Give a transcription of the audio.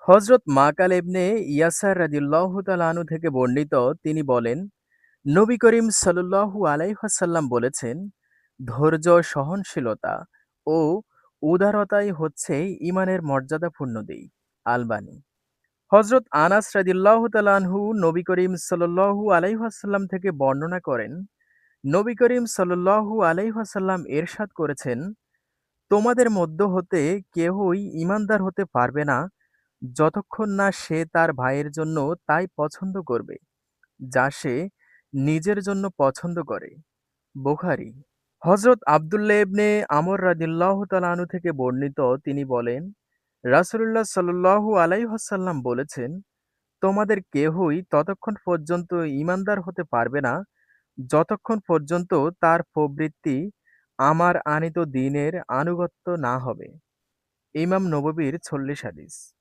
হযরত মাকাল ইবনে ইয়াসার রাদিয়াল্লাহু তাআলা আনহু থেকে বর্ণিত, তিনি বলেন, নবী করিম সাল্লাল্লাহু আলাইহি ওয়াসাল্লাম বলেছেন, ধৈর্য, সহনশীলতা ও উদারতাই হচ্ছে ঈমানের মর্যাদাপূর্ণ দিক। আলবানী। হযরত আনাস রাদিয়াল্লাহু তাআলা আনহু নবী করিম সাল্লাল্লাহু আলাইহি ওয়াসাল্লাম থেকে বর্ণনা করেন, নবী করিম সাল্লাল্লাহু আলাইহি ওয়াসাল্লাম ইরশাদ করেছেন, তোমাদের মধ্য হতে কেহই ঈমানদার হতে পারবে না যতক্ষণ না সে তার ভাইয়ের জন্য তাই পছন্দ করবে যা সে নিজের জন্য পছন্দ করে। বুখারী। হযরত আব্দুল্লাহ ইবনে আমর রাদিয়াল্লাহু তাআলা আনহু থেকে বর্ণিত, তিনি বলেন, রাসূলুল্লাহ সাল্লাল্লাহু আলাইহি ওয়াসাল্লাম বলেছেন, তোমাদের কেহই ততক্ষণ পর্যন্ত ঈমানদার হতে পারবে না যতক্ষণ পর্যন্ত তার প্রবৃত্তি আমার আনীত দ্বীনের আনুগত্য না হবে। ইমাম নববীর ৪০ হাদিস।